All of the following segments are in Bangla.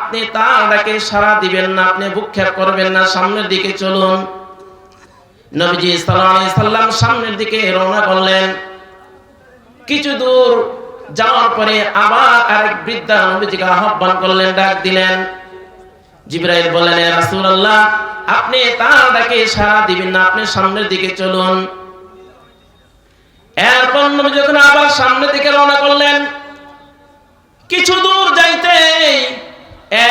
আপনি তার ডাকে সাড়া দিবেন না, আপনি ভ্রুক্ষেপ করবেন না, সামনের দিকে চলুন। নবীজি সাল্লাল্লাহু আলাইহি সাল্লাম সামনের দিকে রওনা করলেন। কিছু দূর যাওয়ার পরে আবার আরেক বৃদ্ধা নবীজিকে আহ্বান করলেন, ডাক দিলেন। জিবরাইল বললেন, ইয়া রাসূলুল্লাহ, আপনি তার ডাকে সাড়া দিবেন না, আপনি সামনের দিকে চলুন। এরপর নবী যখন আবার সামনের দিকে রওনা করলেন, কিছু দূর যাইতে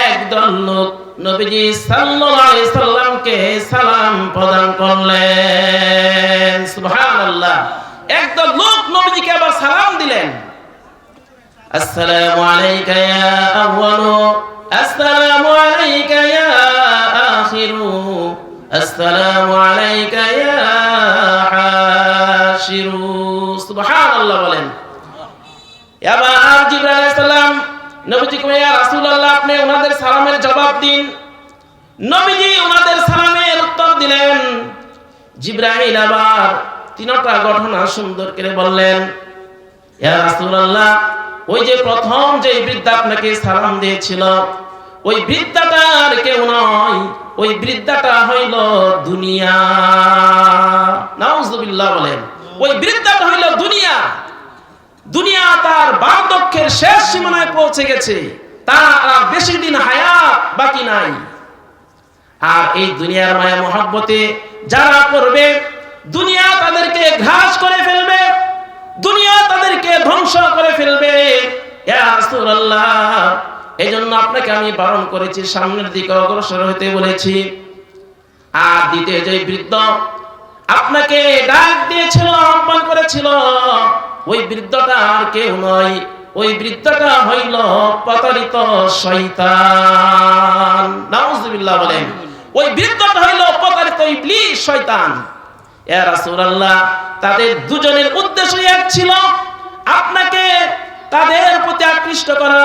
একদল লোক নবীজি সাল্লাল্লাহু আলাইহি সাল্লামকে সালাম প্রদান করলেন। সুবহানাল্লাহ। একদল লোক নবীজিকে আবার সালাম দিলেন। আসসালামু আলাইকা ইয়া আউয়ালু, আসসালামু আলাইকা ইয়া আখিরু, আসসালামু আলাইকা ইয়া আশিরু। সুবহানাল্লাহ বলেন। এবার জিবরাইল আলাইহিস সালাম নবীজিকে, ইয়া রাসূলুল্লাহ, আপনি ওনাদের সালামের জবাব দিন। নবীজি ওনাদের সালামের উত্তর দিলেন। জিবরাইল আবার তিনটা ঘটনা সুন্দর করে বললেন, ইয়া রাসূলুল্লাহ, ওই যে প্রথম যে বৃদ্ধা আপনাকে সালাম দিয়েছিল, ওই বৃদ্ধাটা আর কেউ নয়, ওই বৃদ্ধাটা হইল দুনিয়া। নাউযুবিল্লাহ বলেন। ওই বৃদ্ধাটা হইল দুনিয়া। দুনিয়া তার বার্ধক্যের শেষ সীমানায় পৌঁছে গেছে, তার আর বেশি দিন হায়াত বাকি নাই। আর এই দুনিয়ার মায়া মহব্বতে যারা পড়বে, দুনিয়া তাদেরকে ঘাস করে ফেলবে, দুনিয়া তাদেরকে ধ্বংস করে ফেলবে। ইয়া রাসূলুল্লাহ, এজন্য আপনাকে আমি বারণ করেছি, সামনের দিকে অগ্রসর হতে বলেছি। আর দ্বিতীয় যে বৃদ্ধ আপনাকে ডাক দিয়েছিল, আহ্বান করেছিল, ওই বৃদ্ধটা আর কেউ নয়, ওই বৃদ্ধটা হইল প্রতারিত শয়তান। নাউযুবিল্লাহ বলেন। ওই বৃদ্ধটা হইল প্রতারিত ইবলিস, শয়তান। ইয়া রাসূলুল্লাহ, তাদের দুজনের উদ্দেশ্য এক ছিল, আপনাকে তাদের প্রতি আকৃষ্ট করা।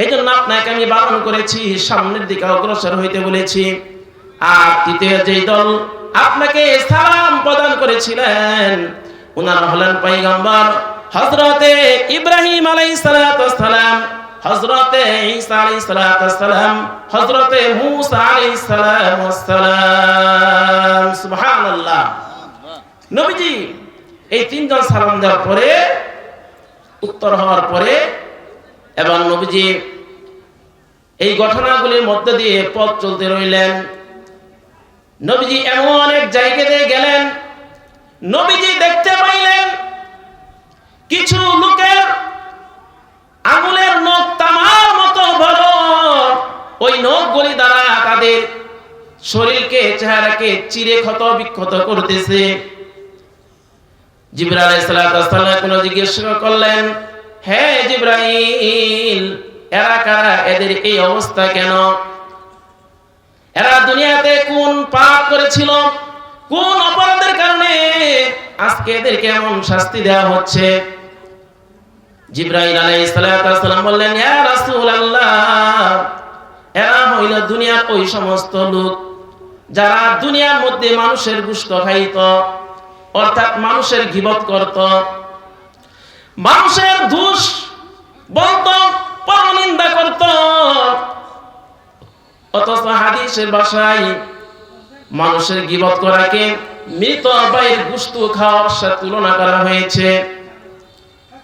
এজন্য আপনাকে আমি বারণ করেছি, সামনের দিকে অগ্রসর হইতে বলেছি। আর তৃতীয় যেই দল আপনাকে সালাম প্রদান করেছিলেন, ওনারা হলেন পয়গম্বর হযরতে ইব্রাহিম আলাইহিস সালাতু ওয়াস সালাম, হযরতে ঈসা আলাইহিস সালাতু ওয়াস সালাম, হযরতে মূসা আলাইহিস সালাতু ওয়াস সালাম। সুবহানাল্লাহ। নবীজি এই তিনজন সালাম দেওয়ার পরে, উত্তর হওয়ার পরে, এবং নবীজি এই ঘটনাগুলির মধ্যে দিয়ে পথ চলতে রইলেন। নবীজি এমন এক জায়গাতে গেলেন, নবীজি দেখতে পাইলেন কিছু লোকের আঙুলের নখ তামার মতো বড়। ওই নখগুলি দ্বারা তাদের শরীরকে, চেহারাকে চিরে ক্ষত বিক্ষত করতেছে। জিবরাইল আলাইহিস সালাম কোন জিজ্ঞেস করলেন, হে জিবরাইল, এরা কারা, এদের এই অবস্থা কেন? এরা দুনিয়াতে কোন পাপ করেছিল, কোন অপরাধের কারণে আজকে এদেরকে এমন শাস্তি দেওয়া হচ্ছে? জিবরাইল আলাইহিস সালাম বললেন, ইয়া রাসূলুল্লাহ, এরা হইল দুনিয়ার ওই সমস্ত লোক যারা দুনিয়ার মধ্যে মানুষের গোশত খাইত, অর্থাৎ মানুষের গীবত করত, মানুষের দোষ বলতো, পরনিন্দা করত। অথচ হাদিসের ভাষায় মানুষের গীবত করাকে মৃত ভাইয়ের গোশত খাওয়ার সাথে তুলনা করা হয়েছে।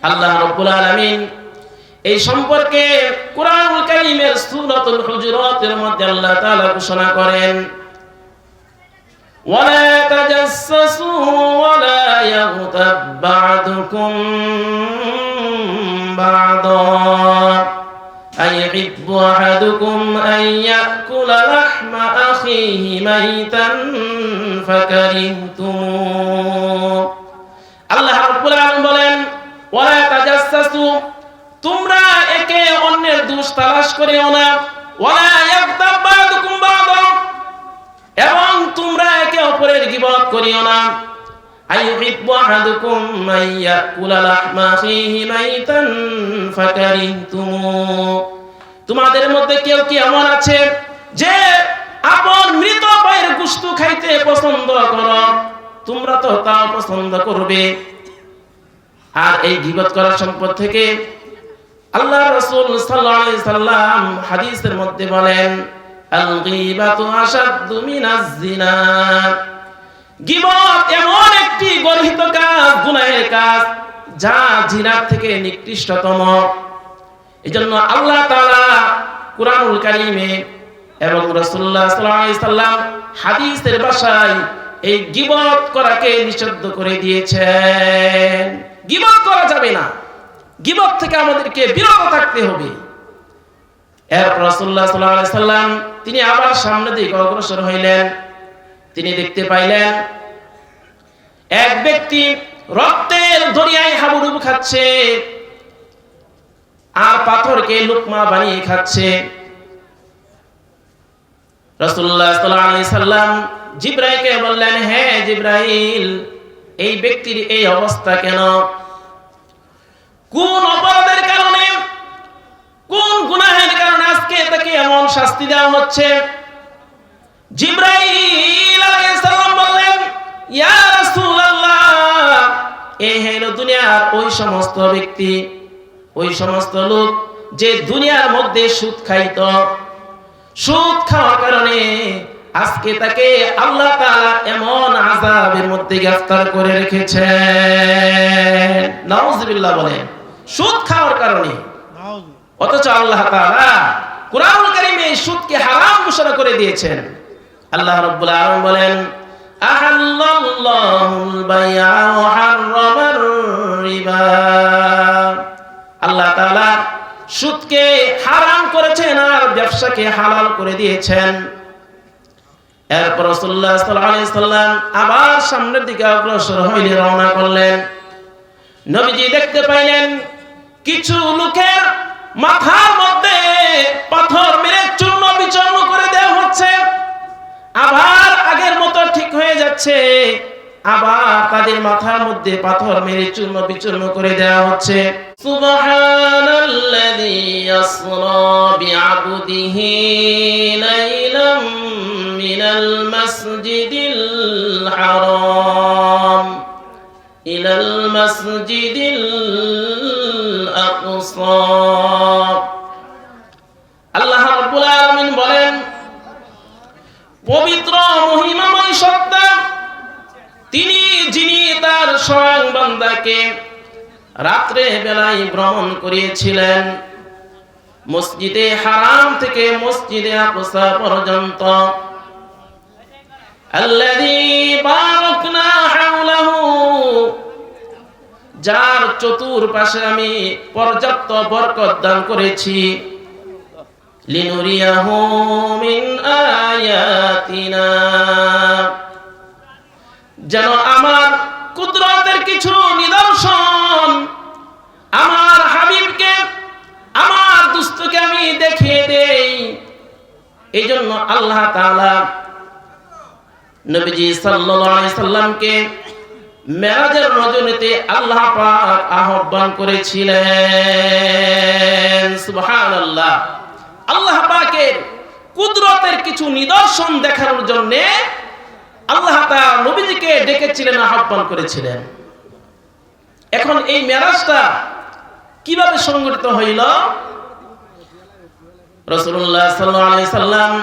আল্লাহ রাব্বুল আলামিন এই সম্পর্কে কুরআনুল কারীমের সূরাতুল হুজুরাতের মধ্যে আল্লাহ তাআলা ঘোষণা করেন, ওয়ালা তাজাসসু ওয়ালা ইয়াগতাব বা'দুকুম বা'দা আইহিব্বু আহাদুকুম আন ইয়াকুলা লাহমা আখিহি মাইতান ফাকারিহতুম। আল্লাহ রাব্বুল আলামিন বলেন, ওয়ালা তাজাসসু, তোমরা একে অন্যের দোষ তালাশ করিও না, ওয়ালা ইয়াগতাব বা'দুকুম বা'দা, এবং তোমরা একে অপরের গীবত করিও না। আইহিব্বু আহাদুকুম মান ইয়াকুলা লাহমা আখিহি মাইতান ফাকারিহতুম। তোমাদের মধ্যে কেউ কি এমন আছে যে আপন মৃত ভাইয়ের গোশত খাইতে পছন্দ করো? তোমরা তো তাও পছন্দ করবে। আর এই গীবত করার সম্পদ থেকে আল্লাহ রাসূল সাল্লাল্লাহু আলাইহি সাল্লাম হাদিসের মধ্যে বলেন, আল গীবাতু আশাদ্দু মিনাজ জিনা। গীবত এমন একটি গর্হিত কাজ, গুনাহের কাজ, যা জিনার থেকে নিকৃষ্টতম। এজন্য আল্লাহ তাআলা কুরআনুল কারীমে এবং রাসূলুল্লাহ সাল্লাল্লাহু আলাইহি সাল্লাম হাদিসের ভাষায় এই গীবত করাকে নিষিদ্ধ করে দিয়েছেন। গীবত করা যাবে না, গীবত থেকে আমাদেরকে বিরত থাকতে হবে। এরপর রাসূলুল্লাহ সাল্লাল্লাহু আলাইহি সাল্লাম তিনি আবার সামনের দিকে অগ্রসর হইলেন। তিনি দেখতে পাইলেন এক ব্যক্তি রক্তের দরিয়ায় হাবুডুবু খাচ্ছে আর পাথরকে লুকমা বানিয়ে খাচ্ছে। রাসূলুল্লাহ সাল্লাল্লাহু আলাইহি সাল্লাম জিবরাইলকে বললেন, হে জিবরাইল, এই ব্যক্তির এই অবস্থা কেন? কোন অপরাধের কারণে, কোন গুনাহের কারণে আজকে তাকে এমন শাস্তি দেওয়া হচ্ছে? জিবরাইল আলাইহিস সালাম বললেন, ইয়া রাসূলুল্লাহ, এই হলো দুনিয়ার ওই সমস্ত ব্যক্তি, ওই সমস্ত লোক যে দুনিয়ার মধ্যে সুদ খাইত। সুদ খাওয়ার কারণে আজকে তাকে আল্লাহ তাআলা এমন আযাবের মধ্যে গ্রেফতার করে রেখেছেন। নাউযুবিল্লাহ বলেন, সুদ খাওয়ার কারণে। অথচ আল্লাহ তাআলা কুরআনুল কারীমে সুদকে হারাম ঘোষণা করে দিয়েছেন। আল্লাহ রাব্বুল আলামিন বলেন, আহাল্লাল্লাহুল বাই'a ওয়া হাররামার রিবা। আল্লাহ তাআলা সুদকে হারাম করেছেন আর ব্যবসাকে হালাল করে দিয়েছেন। এরপর রাসূলুল্লাহ সাল্লাল্লাহু আলাইহি সাল্লাম আবার সামনের দিকে অগ্রসর হয়ে রওনা করলেন। নবীজি দেখতে পাইলেন কিছু লোকের মাথার মধ্যে পাথর মেরে চূর্ণ বিচূর্ণ করে দেওয়া হচ্ছে, আবার আগের মতো ঠিক হয়ে যাচ্ছে, আবার তাদের মাথার মধ্যে পাথর মেরে চূর্ণ বিচূর্ণ করে দেওয়া হচ্ছে। সুবহানাল্লাযী ইয়াসরা বিআবদিহি লাইলাম মিনাল মাসজিদিল হারাম ইলাল মাসজিদিল আকসা। আল্লাহ রাব্বুল আলামিন বলেন, পবিত্র মহিমাময় সত্তা তিনি, যিনি তার স্বয়ং বান্দাকে রাত্রে বেলায় ভ্রমণ করিয়েছিলেন মসজিদে হারাম থেকে মসজিদে আকসা পর্যন্ত। আল্লাযী বারাকনা হাওলাহু, যার চতুর্পাশে আমি পর্যাপ্ত বরকত দান করেছি। লিনুরিয়াহু মিন আয়াতিনা, যেন আমার কুদরতের কিছু নিদর্শন আমার হাবিবকে, আমার দুস্তকে আমি দেখিয়ে দেই। এই জন্য আল্লাহ তাআলা নবীজি সাল্লাল্লাহু আলাইহি সাল্লামকে মেরাজের রজনীতে আল্লাহ পাক আহ্বান করেছিলেন। সুবহানাল্লাহ। আল্লাহ পাকের কুদরতের কিছু নিদর্শন দেখানোর জন্য আল্লাহ তাআলা নবীজিকে ডেকেছিলেন, আহ্বান করেছিলেন। এখন এই মেরাজটা কিভাবে সংগঠিত হইল? রাসূলুল্লাহ সাল্লাল্লাহু আলাইহি সাল্লাম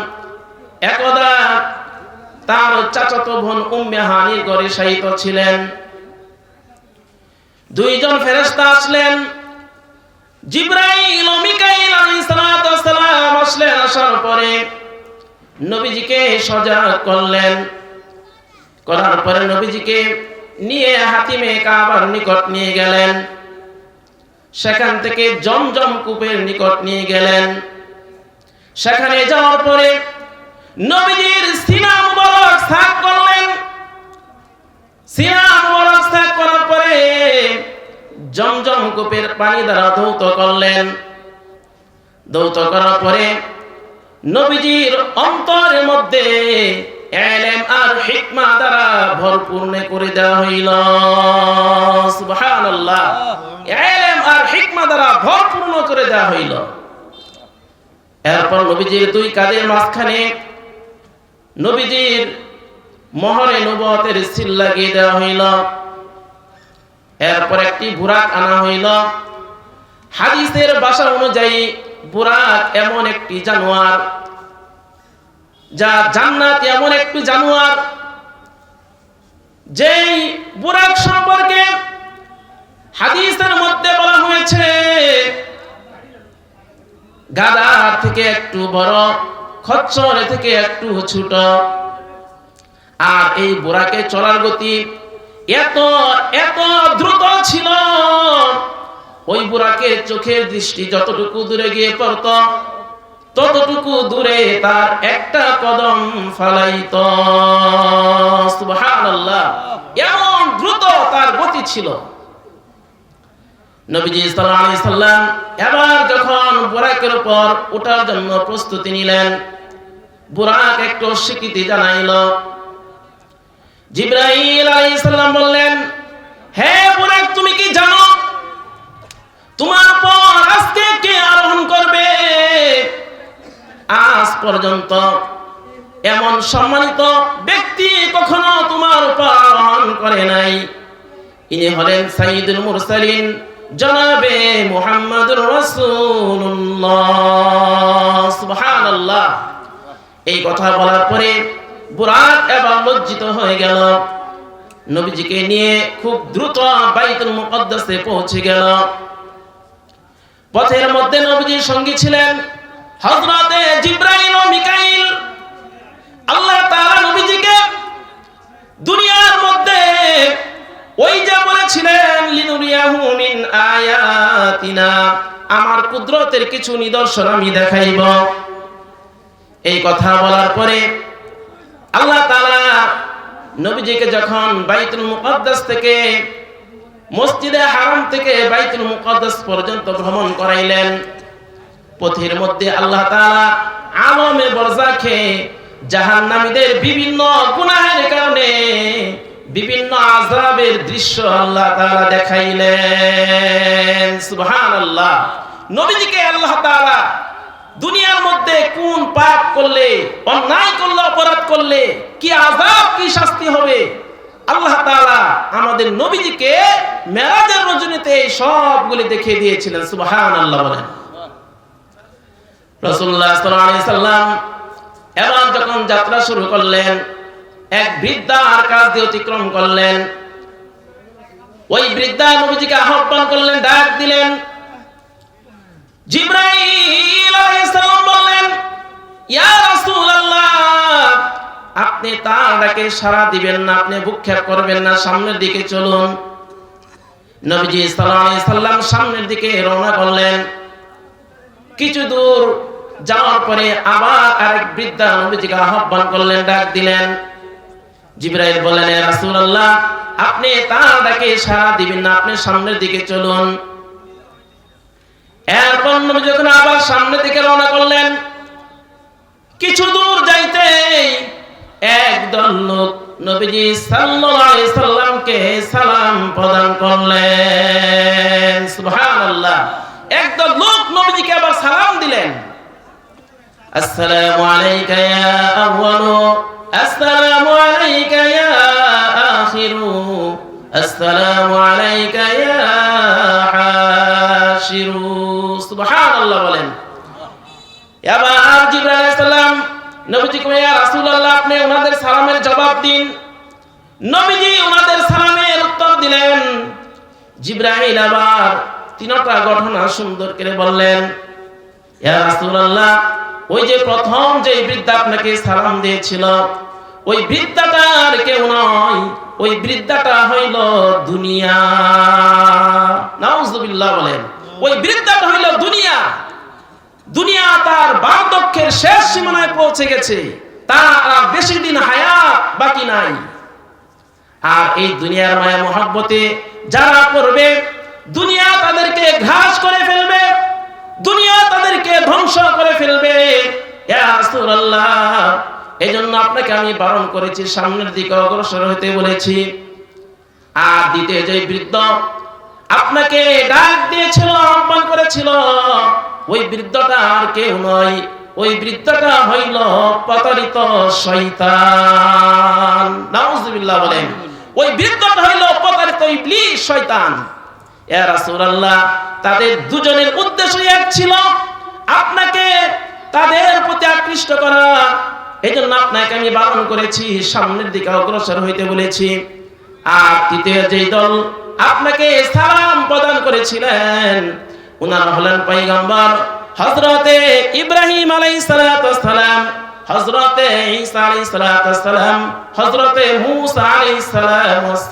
একদা তার চাচাতো বোন উম্মে হানির ঘরে শায়িত ছিলেন। দুইজন ফেরেশতা আসলেন, জিবরাইল ও মিকাইল আলাইহিস সালাম আসলেন। আসার পরে নবীজিকে সজাগ করলেন, করার পরে নবীজিকে নিয়ে হাতিমে কাবার নিকট নিয়ে গেলেন। সেখান থেকে জমজম কূপের নিকট নিয়ে গেলেন। সেখানে যাওয়ার পরে নবীজির সিনা মুবারক সাফ করলেন। সিনা মুবারক সাফ করার পরে জমজম কূপের পানি দ্বারা ধৌত করলেন। ধৌত করার পরে নবীজির অন্তরের মধ্যে ইলম আর হিকমা দ্বারা ভরপুর করে দেওয়া হইল। সুবহানাল্লাহ। ইলম আর হিকমা দ্বারা ভরপুর করে দেওয়া হইল। এরপর নবীজির দুই কাঁধের মাঝখানে নবীজির মোহরে নবুয়তের সিল লাগিয়ে দেওয়া হইল। এরপর একটি বুরাক আনা হইল। হাদিসের ভাষা অনুযায়ী বুরাক এমন একটি জানোয়ার, যা জান্নাত এমন একটি জানোয়ার, যেই বুরাক সম্পর্কে হাদিসের মধ্যে বলা হয়েছে গাধার থেকে একটু বড়, খচ্চর থেকে একটু ছোট। আর এই বুরাকে চলার গতি এত এত দ্রুত ছিল, ওই বুরাকে চোখের দৃষ্টি যতটুকু দূরে গিয়ে পড়ত ততটুকু দূরে তার একটা কদম ফালাইত। সুবহানাল্লাহ, এমন দ্রুত তার গতি ছিল। নবীজি সাল্লাল্লাহু আলাইহি সাল্লাম এবার যখন বুরাকের উপর ওঠার জন্য প্রস্তুতি নিলেন, বুরাক একটু স্বীকৃতি জানাইল। জিবরাইল আলাইহিস সালাম বললেন, হে বুরাক, তুমি কি জানো তোমার উপর আজকে কে আরোহণ করবে? আজ পর্যন্ত এমন সম্মানিত ব্যক্তি কখনো তোমার উপর আরোহণ করে নাই। ইনি হলেন সাইয়্যিদুল মুরসালিন, জনাবে মুহাম্মদুর রাসূলুল্লাহ। সুবহানাল্লাহ। এই কথা বলার পরে বুরাক এবার লজ্জিত হয়ে গেল। নবীজিকে নিয়ে খুব দ্রুত বাইতুল মুকদ্দাসে পৌঁছে গেল। পথের মধ্যে নবীজির সঙ্গী ছিলেন হযরতে জিবরাইল ও মিকাইল। আল্লাহ তাআলা নবীজিকে দুনিয়ার মধ্যে ওই যে বলেছিলেন লিনুরিয়াহু মিন আয়াতিনা, আমার কুদরতের কিছু নিদর্শন আমি দেখাইব। এই কথা বলার পরে আল্লাহ তাআলা নবীজিকে যখন বাইতুল মুকদ্দাস থেকে, মসজিদে হারাম থেকে বাইতুল মুকদ্দাস পর্যন্ত ভ্রমণ করাইলেন, পথের মধ্যে আল্লাহ তাআলা আলমে বরজাখে জাহান্নামীদের বিভিন্ন গুনাহের কারণে বিভিন্ন আযাবের দৃশ্য আল্লাহ তাআলা দেখাইলেন। সুবহানাল্লাহ। নবীজিকে আল্লাহ তাআলা দুনিয়ার মধ্যে কোন পাপ করলে, অন্যায় করলে, অপরাধ করলে কি আযাব, কি শাস্তি হবে, আল্লাহ তাআলা আমাদের নবীজিকে মেরাজের রজনীতে সবগুলি দেখিয়ে দিয়েছিলেন। সুবহানাল্লাহ বলেন। রাসূলুল্লাহ সাল্লাল্লাহু আলাইহি সাল্লাম এবার যখন যাত্রা শুরু করলেন, এক বৃদ্ধার কাছ দিয়ে অতিক্রম করলেন। ওই বৃদ্ধা নবীজিকে আহ্বান করলেন, ডাক দিলেন। জিবরাইল আলাইহিস সালাম বললেন, ইয়া রাসূলুল্লাহ, আপনি তার ডাকে সাড়া দিবেন না, আপনি ভূক্ষেপ করবেন না, সামনের দিকে চলুন। নবীজি সাল্লাল্লাহু আলাইহি সাল্লাম সামনের দিকে রওনা করলেন। কিছু দূর যাওয়ার পরে আবার আরেক বৃদ্ধা নবীজিকে আহ্বান করলেন, ডাক দিলেন। জিবরাইল বললেন, ইয়া রাসূলুল্লাহ, আপনি তার ডাকে সাড়া দিবেন না, আপনি সামনের দিকে চলুন। এরপর নবী যখন আবার সামনের দিকে রওনা করলেন, কিছু দূর যাইতেই একদল লোক নবীজি সাল্লাল্লাহু আলাইহি সাল্লামকে সালাম প্রদান করলেন। সুবহানাল্লাহ। একদল লোক নবীজিকে আবার সালাম দিলেন। আসসালামু আলাইকা ইয়া আউয়ালু, আসসালামু আলাইকা ইয়া আখিরু, আসসালামু আলাইকা ইয়া হাশিরু। সুবহানাল্লাহ বলেন। এবার জিবরাইল আলাইহিস সালাম নবীজি কই, ইয়া রাসূলুল্লাহ, আপনি ওনাদের সালামের জবাব দিন। নবীজি ওনাদের সালামের উত্তর দিলেন। জিবরাইল আবার তিনটা ঘটনা সুন্দর করে বললেন, ইয়া রাসূলুল্লাহ, ওই যে প্রথম যে বৃদ্ধা আপনাকে সালাম দিয়েছিল, ওই বৃদ্ধাটার কেউ নয়, ওই বৃদ্ধাটা হইল দুনিয়া। নাউযুবিল্লাহ বলেন। ওই বৃদ্ধাটা হইল দুনিয়া। দুনিয়া তার বার্ধক্যের শেষ সীমানায় পৌঁছে গেছে, তার আর বেশি দিন হায়াত বাকি নাই। আর এই দুনিয়ার মায়া মহব্বতে যারা পড়বে, দুনিয়া তাদেরকে ঘাস করে ফেলবে, দুনিয়া তাদেরকে ধ্বংস করে ফেলবে। ইয়া রাসূলুল্লাহ, এজন্য আপনাকে আমি বারণ করেছি, সামনের দিকে অগ্রসর হতে বলেছি। আর দ্বিতীয় যে বৃদ্ধ আপনাকে ডাক দিয়েছিল, আহ্বান করেছিল, ওই বৃদ্ধটা আর কেউ নয়, ওই বৃদ্ধটা হইল প্রতারিত শয়তান। নাউযুবিল্লাহ বলেন। ওই বৃদ্ধটা হইল প্রতারিত ইবলিস, শয়তান। ইয়া রাসূলুল্লাহ, তাদের দুজনের উদ্দেশ্যই এক ছিল, আপনাকে তাদের প্রতি আকৃষ্ট করা। এজন্য আপনাকে আমি বারণ করেছি, সামনের দিকে অগ্রসর হইতে বলেছি। আর তৃতীয় যেই দল আপনাকে সালাম প্রদান করেছিলেন, ওনারা হলেন পয়গম্বর হযরতে ইব্রাহিম আলাইহিস সালাম, হযরতে ঈসা আলাইহিস সালাম, হযরতে মূসা আলাইহিস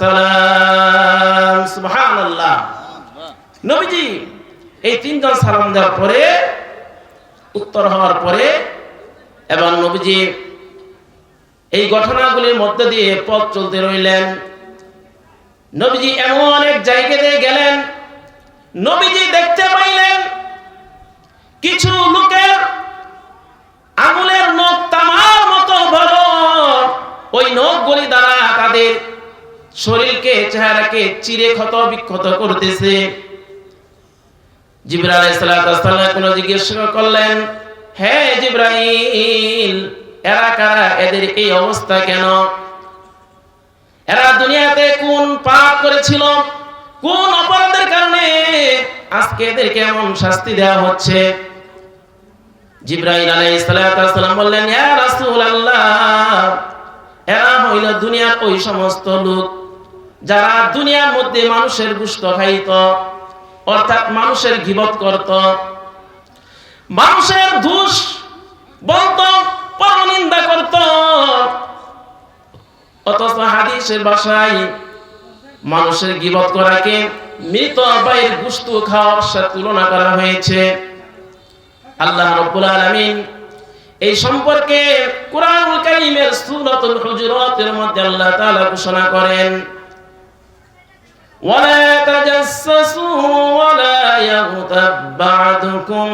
সালাম। সুবহানাল্লাহ। নবীজি এই তিনজন সালাম দেওয়ার পরে, উত্তর হওয়ার পরে, এবং নবীজি এই ঘটনাগুলির মধ্যে দিয়ে পথ চলতে রইলেন। নবীজি এমন এক জায়গাতে গেলেন, নবীজি দেখতে পাইলেন কিছু লোকের আঙুলের নখ তামার মতো বড়। ওই নখগুলি দ্বারা তাদের শরীরকে, চেহারাকে চিরে ক্ষত বিক্ষত করতেছে। জিবরাইল আলাইহিস সালাম কোন জিজ্ঞেস করলেন, হে জিবরাইল, এরা কারা? এদের এই অবস্থা কেন? এরা দুনিয়াতে কোন পাপ করেছিল, কোন অপরাধের কারণে আজকে এদেরকে এমন শাস্তি দেওয়া হচ্ছে? জিবরাইল আলাইহিস সালাম বললেন, ইয়া রাসূলুল্লাহ, এরা হইল দুনিয়ার ওই সমস্ত লোক যারা দুনিয়ার মধ্যে মানুষের গোশত খাইত, অর্থাৎ মানুষের গীবত করত, মানুষের দোষ বলতো, পরনিন্দা করত। অথচ হাদিসের ভাষায় মানুষের গীবত করাকে মৃত ভাইয়ের গোশত খাওয়ার সাথে তুলনা করা হয়েছে। আল্লাহ রাব্বুল আলামিন এই সম্পর্কে কুরআনুল কারীমের সূরাতুল হুজুরাতের মধ্যে আল্লাহ তাআলা ঘোষণা করেন, ওয়ালা তাজাসসু ওয়ালা ইয়াগতাব বা'দুকুম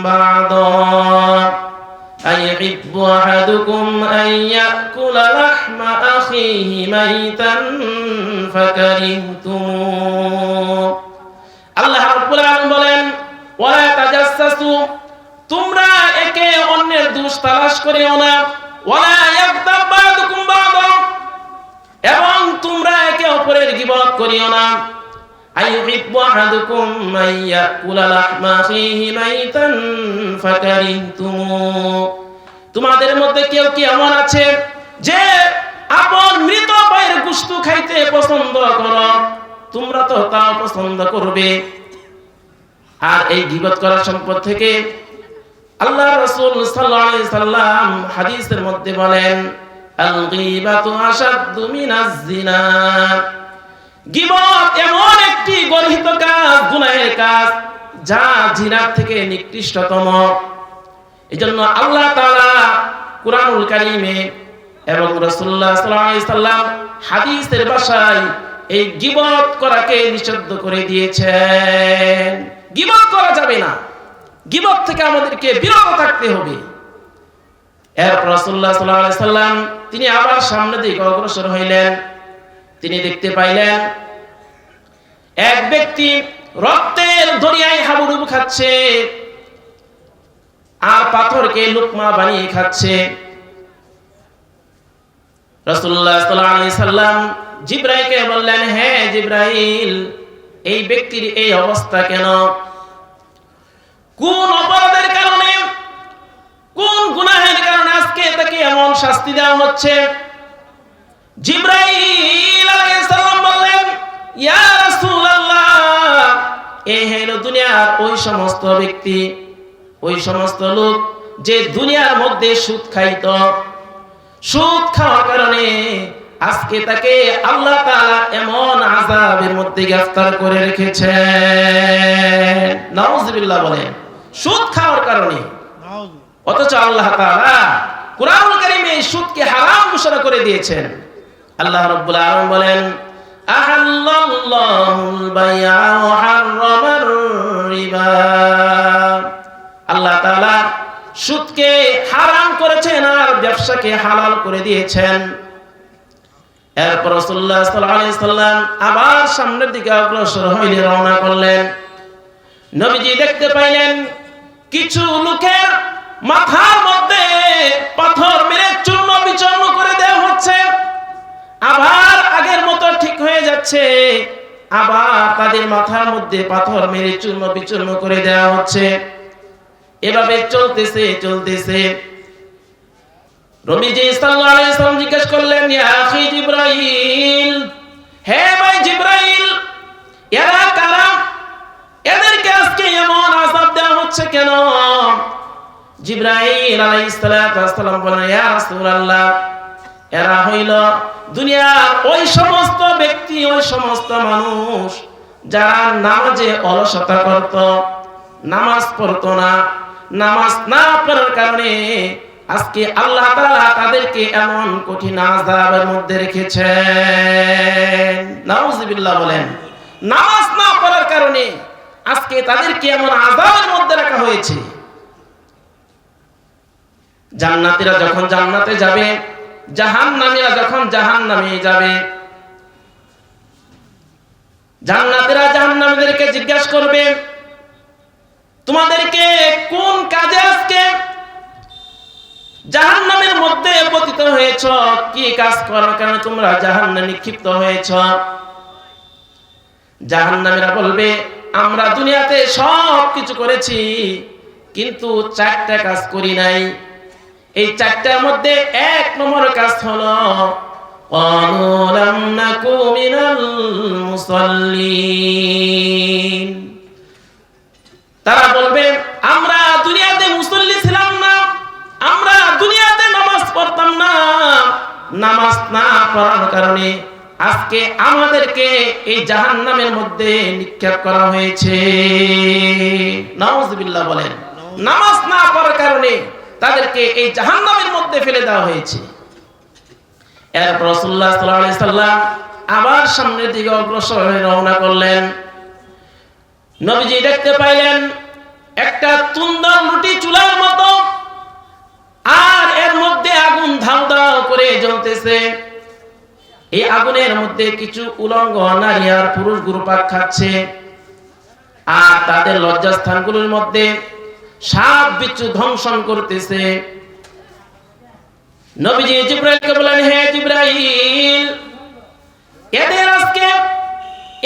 বা'দা আইহিব্বু আহাদুকুম আন ইয়াকুলা লাহমা আখিহি মাইতান ফাকারিহতুমু। আল্লাহ রাব্বুল আলামিন বলেন, ওয়ালা তাজাসসু, তোমরা একে অন্যের দোষ তালাশ করিও না, ওয়ালা ইয়াগতাব বা'দুকুম বা'দা, এবং তোমরা একে অপরের গীবত করিও না। আইহিব্বু আহাদুকুম মান ইয়াকুলা লাহমা আখিহি মাইতান ফাকারিহতুমু। তোমাদের মধ্যে কেউ কি এমন আছে যে আপন মৃত ভাইয়ের গোশত খাইতে পছন্দ করো? তোমরা তো তা পছন্দ করবে। আর এই গীবত করার সম্পদ থেকে আল্লাহ রাসূল সাল্লাল্লাহু আলাইহি সাল্লাম হাদিসের মধ্যে বলেন, আল গীবাতু আশাদ্দু মিনাজ জিনা। গীবত এমন একটি গর্হিত কাজ, গুনাহের কাজ, যা জিনার থেকে নিকৃষ্টতম। এজন্য আল্লাহ তাআলা কুরআনুল কারীমে এবং রাসূলুল্লাহ সাল্লাল্লাহু আলাইহি সাল্লাম হাদিসের ভাষায় এই গীবত করাকে নিষিদ্ধ করে দিয়েছেন। গীবত করা যাবে না, গীবত থেকে আমাদেরকে বিরত থাকতে হবে। এরপর রাসূলুল্লাহ সাল্লাল্লাহু আলাইহি সাল্লাম তিনি আবার সামনের দিকে অগ্রসর হইলেন। তিনি দেখতে পাইলেন এক ব্যক্তি রক্তের দরিয়ায় হাবুডুবু খাচ্ছে আর পাথরকে লুকমা বানিয়ে খাচ্ছে। রাসূলুল্লাহ সাল্লাল্লাহু আলাইহি সাল্লাম জিবরাইলকে বললেন, হে জিবরাইল, এই ব্যক্তির এই অবস্থা কেন? কোন অপরাধের কারণে, কোন গুনাহের কারণে আজকে তাকে এমন শাস্তি দেওয়া হচ্ছে? জিবরাইল আলাইহিস সালাম বললেন, ইয়া রাসূলুল্লাহ, এই হলো দুনিয়ার ওই সমস্ত ব্যক্তি, ওই সমস্ত লোক যে দুনিয়ার মধ্যে সুদ খাইত। সুদ খাওয়ার কারণে আজকে তাকে আল্লাহ তাআলা এমন আযাবের মধ্যে গ্রেফতার করে রেখেছেন। নাউযুবিল্লাহ বলেন, সুদ খাওয়ার কারণে। অথচ আল্লাহ তাআলা কুরআনুল কারীমে এই সুদকে হারাম ঘোষণা করে দিয়েছেন। আল্লাহ রাব্বুল আলামিন বলেন, আহাল্লাল্লাহুল বাই'a ওয়া হাররামার রিবা। আল্লাহ তাআলা সুদকে হারাম করেছেন আর ব্যবসাকে হালাল করে দিয়েছেন। এরপর রাসূলুল্লাহ সাল্লাল্লাহু আলাইহি সাল্লাম আবার সামনের দিকে অগ্রসর হয়ে রওনা করলেন। নবীজি দেখতে পাইলেন কিছু লোকের মাথার মধ্যে পাথর মেরে চূর্ণ বিচূর্ণ করে দেওয়া হচ্ছে, আবার আগের মতো ঠিক হয়ে যাচ্ছে। আবার তাদের মাথার মধ্যে পাথর মেরে চূর্ণ বিচূর্ণ করে দেওয়া হচ্ছে। এভাবে চলতেছে। নবীজি সাল্লাল্লাহু আলাইহি ওয়াসাল্লাম জিজ্ঞেস করলেন, ইয়া আখি জিবরাইল, হে ভাই জিবরাইল, এরা কারা? এদেরকে আজকে এমন আযাব দেওয়া হচ্ছে কেন? জিবরাইল আলাইহিস সালাতু ওয়াস সালাম বলেন, ইয়া রাসূলুল্লাহ, এরা হইল দুনিয়ার ওই সমস্ত ব্যক্তি, ওই সমস্ত মানুষ যারা নামাজে অলসতা করত, নামাজ পড়তো না। নামাজ না পড়ার কারণে আজকে আল্লাহ তাআলা তাদেরকে এমন কঠিন আযাবের মধ্যে রেখেছেন। নাউযুবিল্লাহ বলেন। নামাজ না পড়ার কারণে আজকে তাদেরকে এমন আযাবের মধ্যে রাখা হয়েছে। জান্নাতীরা যখন জান্নাতে যাবে, জাহান্নামীরা যখন জাহান্নামে যাবে, জান্নাতীরা জাহান্নামীদেরকে জিজ্ঞাসা করবে, তোমাদেরকে কোন কাজে আজকে জাহান্নামের মধ্যে পতিত হয়েছ? কি কাজ করার কারণে তোমরা জাহান্নামে নিক্ষিপ্ত হয়েছ? জাহান্নামীরা বলবে, আমরা দুনিয়াতে সব কিছু করেছি, কিন্তু 4টা কাজ করি নাই। এই 4টার মধ্যে 1 নম্বর কাজ হলো ক্বালু লাম নাকু মিনাল মুসাল্লিন। তারা বলবে, আমরা দুনিয়াতে মুসল্লি ছিলাম না, আমরা দুনিয়াতে নামাজ পড়তাম না। নামাজ না পড়ার কারণে আজকে আমাদেরকে এই জাহান্নামের মধ্যে নিক্ষেপ করা হয়েছে। নাউযুবিল্লাহ বলেন। নামাজ না পড়ার কারণে তাদেরকে এই জাহান্নামের মধ্যে ফেলে দেওয়া হয়েছে। এরপর রাসূলুল্লাহ সাল্লাল্লাহু আলাইহি সাল্লাম আবার সামনের দিকে অগ্রসর হয়ে রওনা করলেন। নবীজি দেখতে পাইলেন একটা তুন্দর রুটি চুলার মতো, আর এর মধ্যে আগুন ধাউ ধাউ করে জ্বলতেছে। এই আগুনের মধ্যে কিছু উলঙ্গ নারী আর পুরুষ ঘুরপাক খাচ্ছে, আর তাদের লজ্জাস্থানগুলোর মধ্যে সাপ বিচ্ছু ধ্বংসন করতেছে। নবীজি জিবরাইলকে বলেন, হে জিবরাইল, এদের আজকে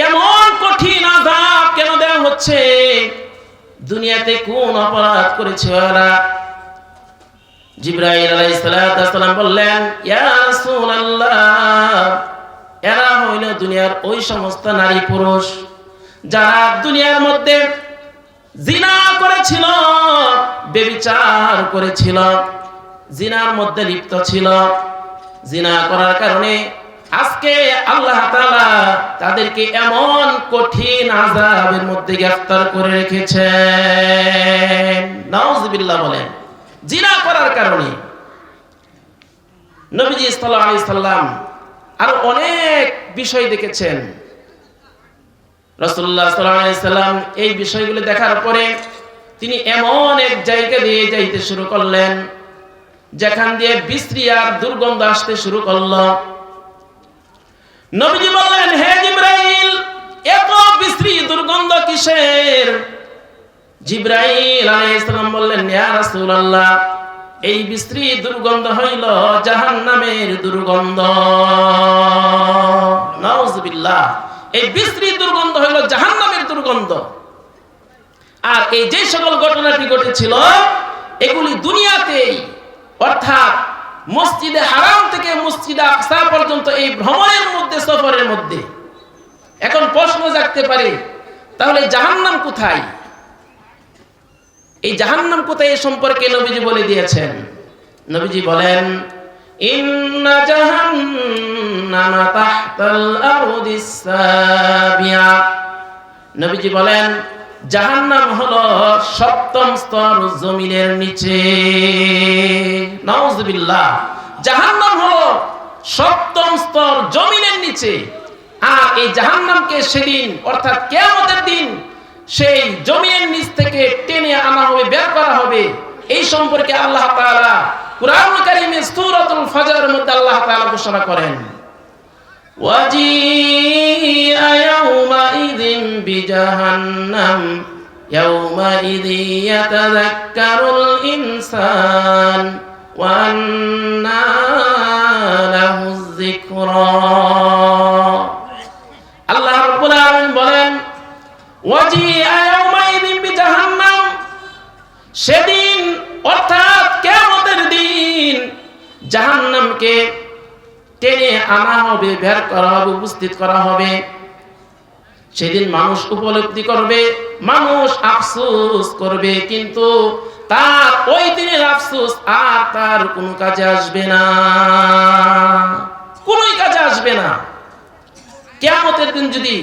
এমন কঠিন আযাব কেন দেওয়া হচ্ছে? দুনিয়াতে কোন অপরাধ করেছে ওরা? জিবরাইল আলাইহিস সালাম বললেন, ইয়া রাসূলুল্লাহ, এরা হইল দুনিয়ার ওই সমস্ত নারী পুরুষ যারা দুনিয়ার মধ্যে জিনা করেছিল, ব্যভিচার করেছিল, জিনার মধ্যে লিপ্ত ছিল। জিনা করার কারণে আজকে আল্লাহ তাআলা তাদেরকে এমন কঠিন আযাবের মধ্যে গ্রেফতার করে রেখেছেন। নাউযুবিল্লাহ বলেন। জিনা করার কারণে নবীজি সাল্লাল্লাহু আলাইহি সাল্লাম আর অনেক বিষয় দেখেছেন। রাসূলুল্লাহ সাল্লাল্লাহু আলাইহি সাল্লাম এই বিষয়গুলো দেখার পরে তিনি এমন এক জায়গা দিয়ে যাইতে শুরু করলেন যেখান দিয়ে বিশ্রী আর দুর্গন্ধ আসতে শুরু করলো। নবীজি বললেন, হে জিবরাইল, এত বিশ্রী দুর্গন্ধ কিসের? জিবরাইল আলাইহিস সালাম বললেন, ইয়া রাসূলুল্লাহ, এই বিশ্রী দুর্গন্ধ হইল জাহান্নামের দুর্গন্ধ। নাউযুবিল্লাহ। এই বিশ্রী দুর্গন্ধ হইল জাহান্নামের দুর্গন্ধ। আর এই যে সকল ঘটনাটি ঘটেছিল এগুলি দুনিয়াতেই, অর্থাৎ মসজিদে হারাম থেকে মসজিদে আকসা পর্যন্ত এই ভ্রমণের মধ্যে, সফরের মধ্যে। এখন প্রশ্ন জাগতে পারে, তাহলে জাহান্নাম কোথায়? এই জাহান্নাম কোথায়, এই সম্পর্কে নবীজি বলে দিয়েছেন। নবীজি বলেন, ইন্না জাহান্নামা তাহতাল আরদিস সাবিয়া। নবীজি বলেন, জাহান্নাম হলো 7ম স্তর জমিনের নিচে। নাউযুবিল্লাহ। জাহান্নাম হলো 7ম স্তর জমিনের নিচে। আর এই জাহান্নামকে সেদিন, অর্থাৎ কিয়ামতের দিন, সেই জমিনের নিচ থেকে টেনে আনা হবে, বের করা হবে। এই সম্পর্কে আল্লাহ তাআলা কুরআন কারীমে সূরাতুল ফাজরের মধ্যে আল্লাহ তাআলা ঘোষণা করেন, ওয়াজিআ ইয়াউমাইযিন বিজাহান্নাম ইয়াউমাইযি ইয়াতাযাক্কারুল ইনসান ওয়া আন্না লাহুয যিকরা। আল্লাহ রাব্বুল আলামিন ওয়াজিআ ইয়াউমাইযিন বিজাহান্নাম, সেদিন অর্থাৎ কিয়ামতের দিন জাহান্নামকে টেনে আনা হবে, বের করা হবে, উপস্থিত করা হবে। সেদিন মানুষ উপলব্ধি করবে, মানুষ আফসোস করবে, কিন্তু তার ওই দিনের আফসোস আর তার কোনো কাজে আসবে না, কোনোই কাজে আসবে না। কিয়ামতের দিন যদি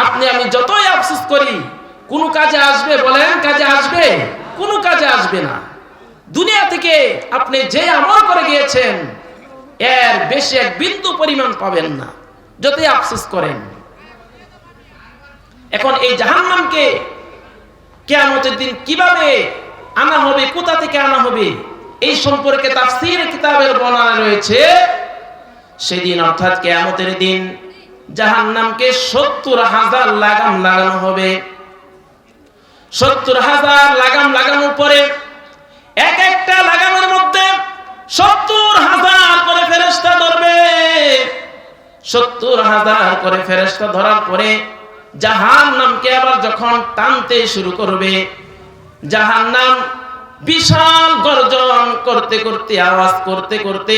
আপনি আমি যতই আফসোস করি, কোনো কাজে আসবে? বলেন, কাজে আসবে? কোনো কাজে আসবে না। দুনিয়া থেকে আপনি যে আমল করে গিয়েছেন এর বেশি এক বিন্দু পরিমাণ পাবেন না, যতই আফসোস করেন। এখন এই জাহান্নামকে কিয়ামতের দিন কিভাবে আনা হবে, কোথা থেকে আনা হবে, এই সম্পর্কে তাফসীর কিতাবের বর্ণনা রয়েছে। সেদিন অর্থাৎ কিয়ামতের দিন জাহান্নামকে ৭০,০০০ লাগাম লাগানো হবে। ৭০,০০০ লাগাম লাগানোর পরে এক একটা লাগামের মধ্যে ৭০,০০০ করে ফেরেশতা ধরবে। ৭০,০০০ করে ফেরেশতা ধরার পরে জাহান্নামকে আবার যখন টানতে শুরু করবে, জাহান্নাম বিশাল গর্জন করতে করতে, আওয়াজ করতে করতে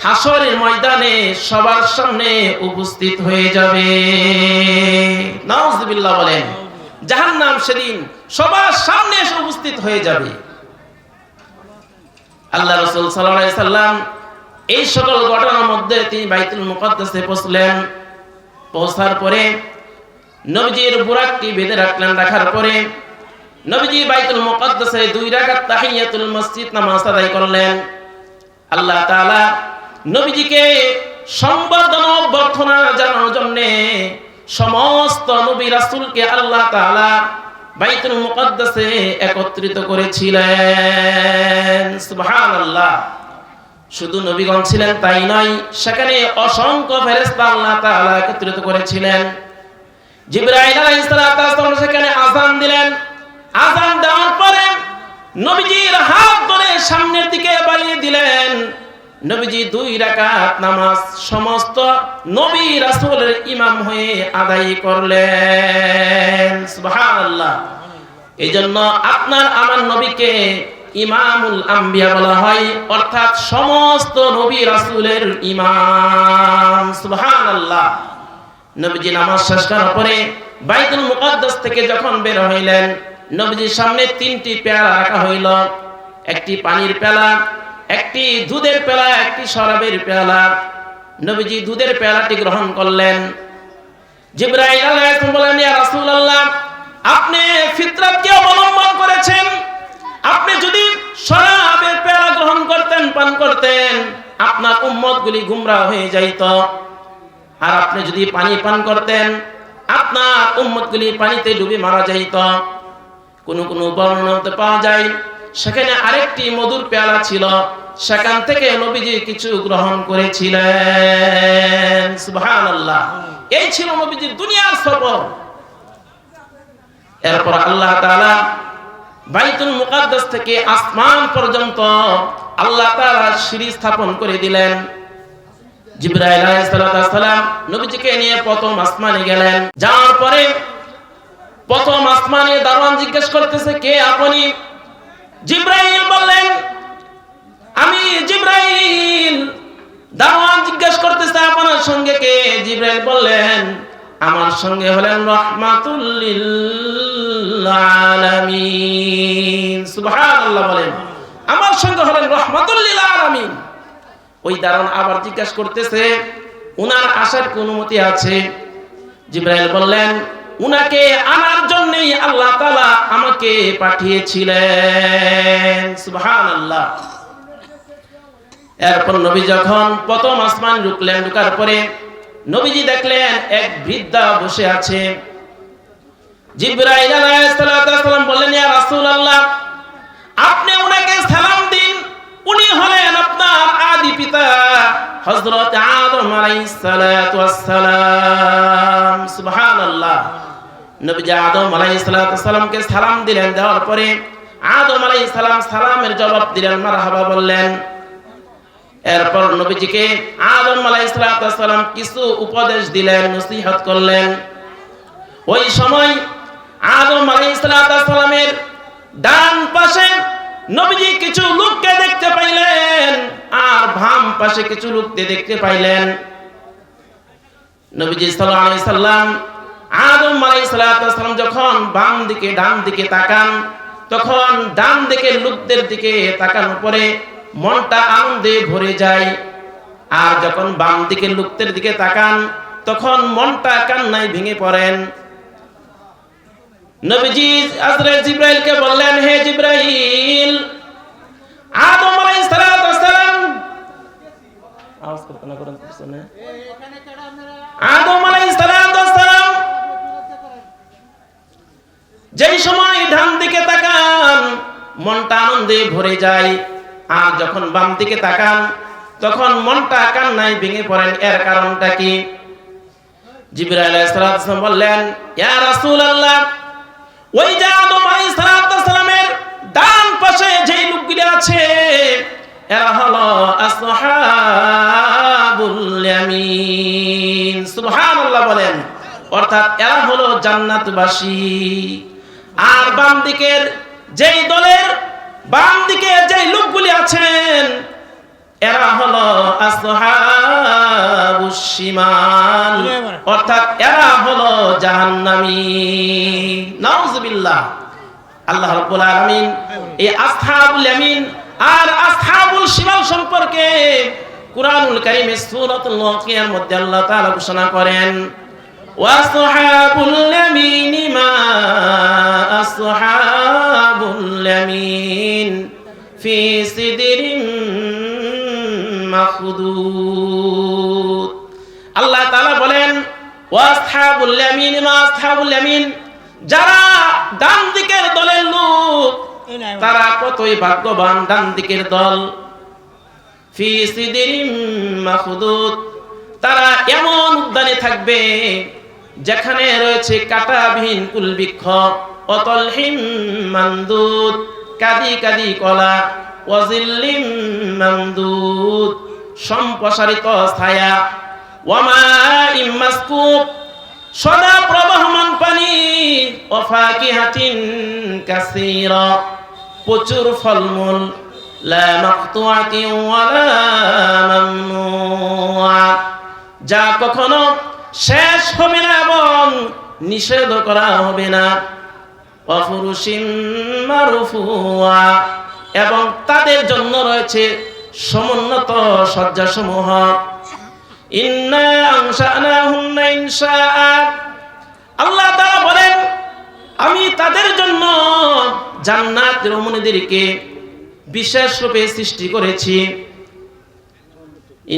হাসরের ময়দানে সবার সামনে উপস্থিত হয়ে যাবে। নাউজুবিল্লাহ বলেন। জাহান্নাম সেদিন সবার সামনে এসে উপস্থিত হয়ে যাবে। আল্লাহ রাসূল সাল্লাল্লাহু আলাইহি সাল্লাম এই সকল ঘটনার মধ্যে তিনি বাইতুল মুকাদ্দাসে পৌঁছলেন। পৌঁছার পরে নবীজির বুরাকটি বেঁধে রাখলেন। রাখার পরে নবীজি বাইতুল মুকাদ্দাসে 2 রাকাত তাহিয়াতুল মসজিদ নামাজ আদায় করলেন। আল্লাহ তাআলা নবীজিকে সম্বর্ধনা অভ্যর্থনা জানানোর জন্য সমস্ত নবী রাসূলকে আল্লাহ তাআলা বাইতুল মুকাদ্দাসে একত্রিত করেছিলেন। সুবহানাল্লাহ। শুধু নবীগণ ছিলেন তাই নয়, সেখানে অসংখ্য ফেরেশতা আল্লাহ তাআলা একত্রিত করেছিলেন। জিবরাইল আলাইহিস সালাম সেখানে আযান দিলেন। আযান দেওয়ার পরে নবীজির হাত ধরে সামনের দিকে বাড়িয়ে দিলেন। নবীজি 2 রাকাত নামাজ সমস্ত নবী রাসূলের ইমাম হয়ে আদায় করলেন। সুবহানাল্লাহ। এইজন্য আপনার আমার নবীকে ইমামুল আম্বিয়া বলা হয়, অর্থাৎ সমস্ত নবী রাসূলের ইমাম। সুবহানাল্লাহ। নবীজি নামাজ শেষ করার পরে বাইতুল মুকাদ্দাস থেকে যখন বের হইলেন, নবীজির সামনে 3টি পেয়ালা রাখা হইল। একটি পানির পেয়ালা, একটি দুধের পেয়ালা, একটি শরাবের পেয়ালা। নবীজি দুধের পেয়ালাটি গ্রহণ করলেন। জিবরাইল আলাইহিস সালাম বলেন, ইয়া রাসূলুল্লাহ, আপনি ফিতরাতকে অবলম্বন করেছেন। আপনি যদি শরাবের পেয়ালা গ্রহণ করতেন, পান করতেন, আপনার উম্মতগুলি গুমরাহ হয়ে যাইত। আর আপনি যদি পানি পান করতেন, আপনার উম্মতগুলি পানিতে ডুবে মারা যাইত। কোন কোন বর্ণনাতে পাওয়া যায় সেখানে আরেকটি মধুর পেয়ালা ছিল, সেখান থেকে নবীজি কিছু গ্রহণ করেছিলেন। সুবহানাল্লাহ। এই ছিল নবীজির দুনিয়ার সফর। এরপর আল্লাহ তাআলা বাইতুল মুকাদ্দাস থেকে আসমান পর্যন্ত আল্লাহ তাআলা সিঁড়ি স্থাপন করে দিলেন। জিবরাইল আলাইহিস সালাম নবীজিকে নিয়ে প্রথম আসমানে গেলেন। যাওয়ার পরে প্রথম আসমানে দারওয়ান জিজ্ঞেস করতেছে, কে আপনি? জিবরাইল বললেন, আমি জিবরাইল। দারওয়ান জিজ্ঞেস করতেছে, আপনার সঙ্গে কে? জিবরাইল বললেন, আমার সঙ্গে হলেন রাহমাতুল লিল আলামিন। সুবহানাল্লাহ বলেন। আমার সঙ্গে হলেন রাহমাতুল লিল আলামিন। ওই দারওয়ান আবার জিজ্ঞাসা করতেছে, উনার আসার কি অনুমতি আছে? জিবরাইল বললেন, উনাকে আনার জন্যই আল্লাহ তাআলা আমাকে পাঠিয়েছিলেন। সুবহানাল্লাহ। এরপর নবী যখন প্রথম আসমান ঢুকলেন, ঢুকার পরে নবীজি দেখলেন এক বৃদ্ধা বসে আছে। জিবরাইল আলাইহিস সালাম বললেন, ইয়া রাসূলুল্লাহ, আপনি উনাকে সালাম দিন। উনি হলেন আপনার আদি পিতা হযরত আদম আলাইহিস সালাম। সুবহানাল্লাহ। নবীজি আদম আলাইহিস সালামকে সালাম দিলেন। দেওয়ার পরে আদম আলাইহিস সালাম সালামের জবাব দিলেন, মারহাবা বললেন। এরপর নবীজিকে আদম আলাইহিস সালাম কিছু উপদেশ দিলেন, নসিহত করলেন। ওই সময় আদম আলাইহিস সালামের ডান পাশে নবীজি কিছু লোককে দেখতে পাইলেন, আর বাম পাশে কিছু লোককে দেখতে পাইলেন। নবীজি সাল্লাল্লাহু আলাইহি সাল্লাম আদম আলাইহিস সালাম যখন বাম দিকে ডান দিকে তাকান, তখন ডান দিকের লোকদের দিকে তাকানোর পরে মনটা আনন্দে ভরে যায়, আর যখন বাম দিকের লোকদের দিকে তাকান তখন মনটা কান্নায় ভেঙে পড়েন। নবীজি হযরত জিবরাইলকে বললেন, হে জিবরাইল, আদম আলাইহিস সালাম আওয়াজ করতে না করেন পিছনে, আদম আলাইহিস সালাম যেই সময় ডান দিকে তাকান মনটা আনন্দে ভরে যায়, আর যখন বাম দিকে তাকান তখন মনটা কান্নায় ভেঙে পড়েন। এর কারণটা কি? জিবরাইল আলাইহিস সালাম বললেন, ইয়া রাসূলুল্লাহ, ওই যে আদম আলাইহিস সালামের ডান পাশে যেই লোকগুলো আছে এরা হলো আসহাবুল ইয়ামিন। সুবহানাল্লাহ বলেন। অর্থাৎ এরা হলো জান্নাতবাসী। আর বাম দিকের যেই দলের বাম দিকে যেই লোকগুলি আছেন এরা হলো আসহাবুশ শিমাল, অর্থাৎ এরা হলো জাহান্নামী। নাউযুবিল্লাহ। আল্লাহ রাব্বুল আলামিন এই আসহাবুল ইয়ামিন আর আসহাবুল শিমাল সম্পর্কে কুরআনুল কারীমে সূরাতুল ওয়াকিয়ার মধ্যে আল্লাহ তাআলা ঘোষণা করেন, ওয়াসহাবুল ইয়ামিনি মা আসহাবুল ইয়ামিন ফি সিদরিন মাখদুদ। আল্লাহ তাআলা বলেন, ওয়াসহাবুল ইয়ামিন মা আসহাবুল ইয়ামিন, যারা ডান দিকের দলের লোক তারা কতই ভাগ্যবান। ডান দিকের দল ফি সিদরিন মাখদুদ, তারা এমন উদ্যানে থাকবে যেখানে রয়েছে কাঁটাবিহীন কুলবৃক্ষ, অতলহিম মামদুদ, কাদি কাদি কলা, ওয়াজিল্লিম মামদুদ, সম্প্রসারিত ছায়া, ওয়ামাইম মাসকুব, সদা প্রবাহমান পানি, ওয়াফাকিহাতিন কাসীরা, প্রচুর ফলমূল, লা মাকতুআতিন ওয়ালা মামনুআ, যা কখনো শেষ হবে না এবং নিষেধ করা হবে না, ওয়াফুরুশিম মারফুআ, এবং তাদের জন্য রয়েছে সমুন্নত শয্যাসমূহ। ইন্না আনশানাহুন্না ইনশাআ, আল্লাহ তাআলা বলেন, আমি তাদের জন্য জান্নাতের রমণীদেরকে বিশেষ রূপে সৃষ্টি করেছি।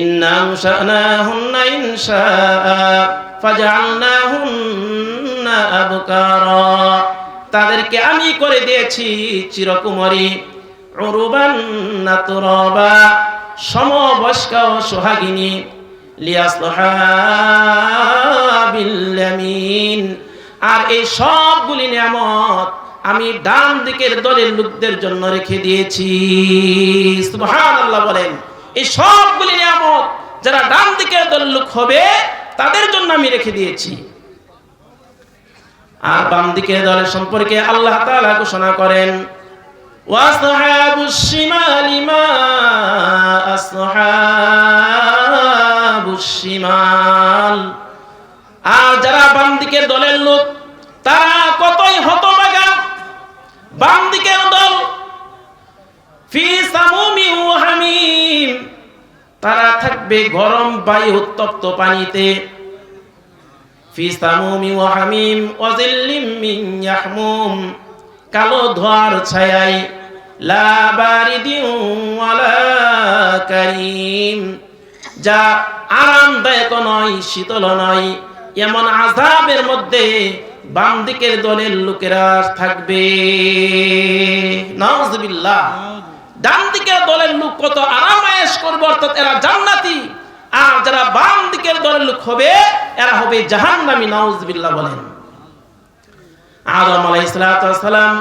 ইন্না আনশানাহুন্না ইনশাআ ফাজআলনাহুন্না আবকারা, তাদেরকে আমি করে দিয়েছি চিরকুমারী, উরুবান নাতরাবা, সমবয়স্ক ও সোহাগিনী, লিয়াসহাবিল ইয়ামিন, আর এই সবগুলি নিয়ামত আমি ডান দিকের দলের লোকদের জন্য রেখে দিয়েছি। সুবহানাল্লাহ বলেন। এই সবগুলি নিয়ামত যারা ডান দিকের দলের লোক হবে তাদের জন্য আমি রেখে দিয়েছি। আর বাম দিকের দলের সম্পর্কে আল্লাহ তাআলা ঘোষণা করেন, ওয়াসহাবুশ শিমালি মা আসহাবুশ শিমাল, আর যারা বাম দিকের দলের লোক তারা কতই হতভাগা। বাম দিকের দল ফি সামুমি ওয়া হামিম, তারা থাকবে গরম বায়ু উত্তপ্ত পানিতে, ফি সামুমি ওয়া হামিম ওয়া জিল্লিম মিন ইয়াহমুম, কালো ধোঁয়ার ছায়ায়, লা বারিদিন ওয়ালা কারীম, যা আরামদায়ক নয় শীতল নয়, এমন আযাবের মধ্যে বাম দিকের দলের লোকেরা থাকবে। নাউযুবিল্লাহ। ডান দিকের দলের লোক কত আরামায়েশ করবে, অর্থাৎ এরা জান্নাতি, আর যারা বাম দিকের দলের লোক হবে এরা হবে জাহান্নামী। নাউযুবিল্লাহ বলেন। আদম আলাইহিস সালাম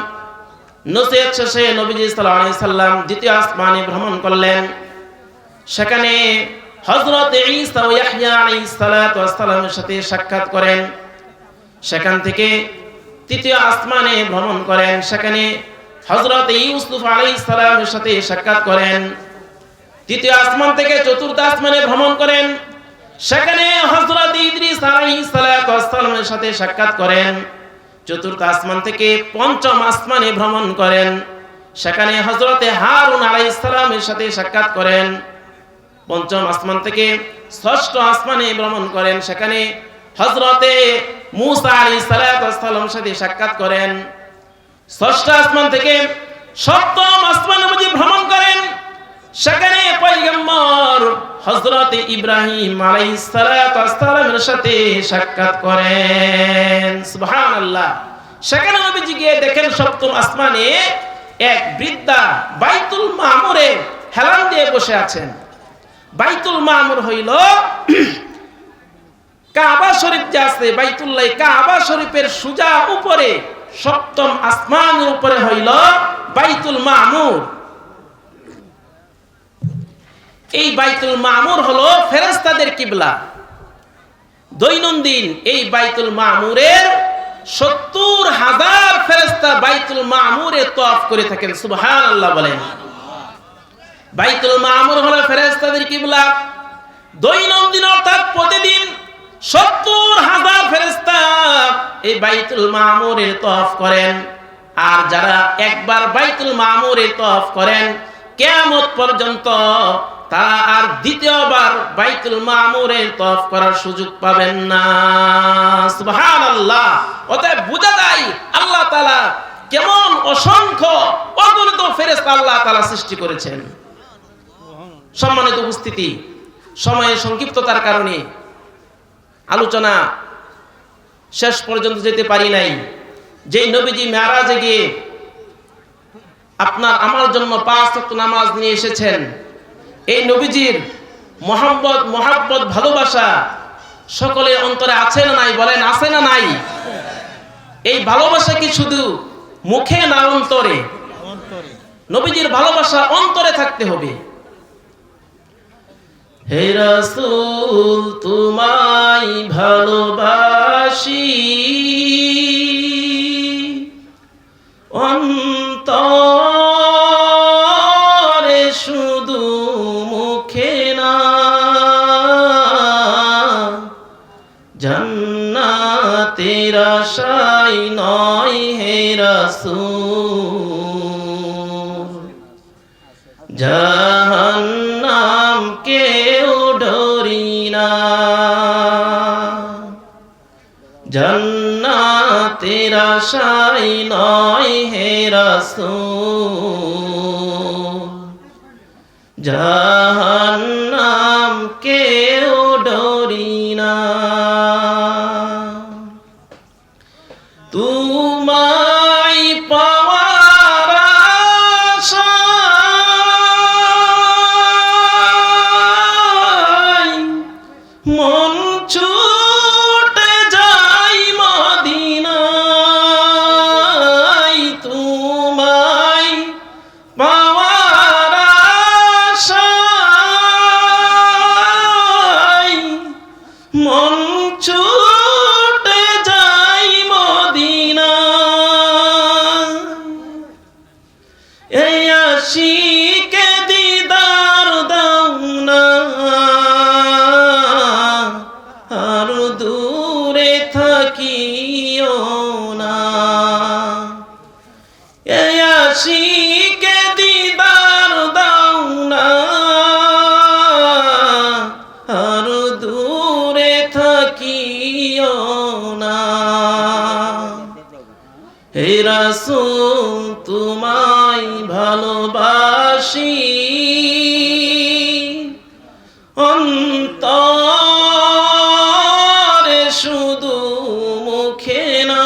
নসিহত শেষে নবীজি সাল্লাল্লাহু আলাইহি সাল্লাম দ্বিতীয় আসমানে ভ্রমণ করলেন। সেখানে হযরত ঈসা ও ইয়াহইয়া আলাইহিস সালামের সাথে সাক্ষাৎ করেন। সেখান থেকে তৃতীয় আসমানে ভ্রমণ করেন, সেখানে হযরত ইউসুফ আলাইহিস সালামের সাথে সাক্ষাৎ করেন। তৃতীয় আসমান থেকে চতুর্থ আসমানে ভ্রমণ করেন, সেখানে হযরত ইদ্রিস আলাইহিস সালামের সাথে সাক্ষাৎ করেন। চতুর্থ আসমান থেকে পঞ্চম আসমানে ভ্রমণ করেন, সেখানে হযরত হারুন আলাইহিস সালামের সাথে সাক্ষাৎ করেন। পঞ্চম আসমান থেকে ষষ্ঠ আসমানে ভ্রমণ করেন, সেখানে হযরতে মূসা আলাইহিস সালামের সাথে সাক্ষাৎ করেন। ষষ্ঠ আসমান থেকে সপ্তম আসমানে ভ্রমণ করেন, সেখানে পয়গম্বর হযরত ইব্রাহিম আলাইহিস সালামের সাথে সাক্ষাৎ করেন। সুবহানাল্লাহ। সেখানে নবীজি গিয়ে দেখেন সপ্তম আসমানে এক বৃদ্ধা বাইতুল মামুরে হেলান দিয়ে বসে আছেন। বাইতুল মামুর হইল কাবা শরীফ যে আছে, বাইতুল্লাহ কাবা শরীফের সোজা উপরে, সপ্তম আসমানের উপরে হইল বাইতুল মামুর। এই বাইতুল মামুর হলো ফেরেশতাদের কিবলা। দৈনন্দিন এই বাইতুল মামুরের ৭০,০০০ ফেরেশতা বাইতুল মামুরে তওয়াফ করে থাকেন। সুবহানাল্লাহ বলেন। বাইতুল মামুর হলো ফেরেশতাদের কিবলা। দৈনন্দিন অর্থাৎ প্রতিদিন ৭০,০০০ ফেরেশতা এই বাইতুল মামুরে তওয়াফ করেন। আর যারা একবার বাইতুল মামুরে তওয়াফ করেন, কিয়ামত পর্যন্ত তারা আর দ্বিতীয়বার বাইতুল মামুরে তওয়াফ করার সুযোগ পাবেন না। সুবহানাল্লাহ। অতএব বোঝা যায় আল্লাহ তাআলা কেমন অসংখ্য অগণিত ফেরেশতা আল্লাহ তাআলা সৃষ্টি করেছেন। সম্মানিত উপস্থিতি, সময়ের সংক্ষিপ্ততার কারণে আলোচনা শেষ পর্যন্ত যেতে পারি নাই। যেই নবীজি মেরাজে গিয়ে আপনার আমার জন্য 5 ওয়াক্ত নামাজ নিয়ে এসেছেন, এই নবীজির মহব্বত ভালোবাসা সকলের অন্তরে আছে না নাই? বলেন, আছে না নাই? এই ভালোবাসা কি শুধু মুখে না অন্তরে? নবীজির ভালোবাসা অন্তরে থাকতে হবে। হে রাসূল তোমায় ভালোবাসি, অন্তরে শুধু মুখে না, জান্নাতের আশায় নয় হে রাসূল, জাহান্নাম কেউ ডরি না, জান্নাতের আশায় নয় হে রাসূল, জাহান্নাম কেউ ডরি না। তোমায় পাওয়ার আশায় মন ছুটে যায় মদিনায়, তোমায় পাওয়ার আশায় মন ছুটে যায় মদিনায়, এই আশিকে দিদার দাও না, আর দূরে থাকিও না, এই আশিকে দিদার দাও না, আর দূরে থাকিও না। হে রাসূল তোমায় ভালোবাসি, অন্তরে শুধু মুখে না,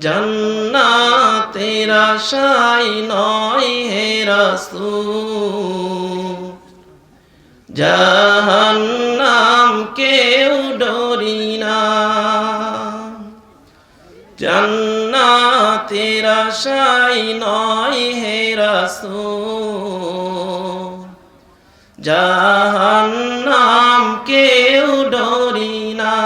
জান্নাতের আশায় নয় হে রাসূল, জাহান্নাম কেউ ডরি না, জান্নাতের আশায় নয় হে রাসূল, জাহান্নাম কেউ ডরি না।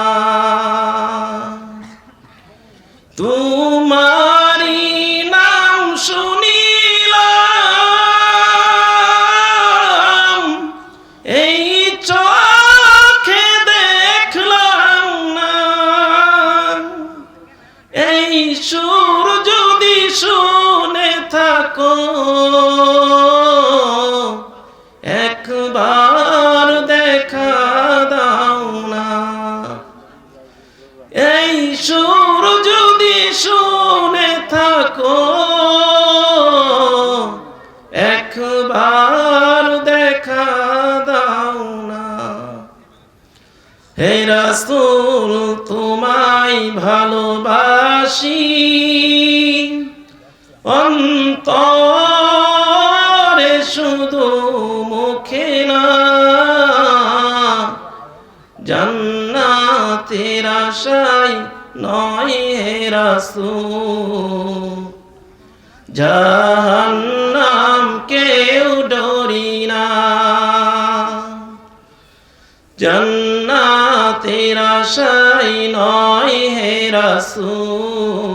এই সুর যদি শুনে থাকো, একবার দেখা দাও না। হে রাসূল তোমায় ভালোবাসি, অন্তরে শুধু মুখে না, জান্নাতের আশায় নয় হে রাসূল, জাহান্নাম কেউ ডরি না। জান্নাতের আশায় নয় হে রাসূল,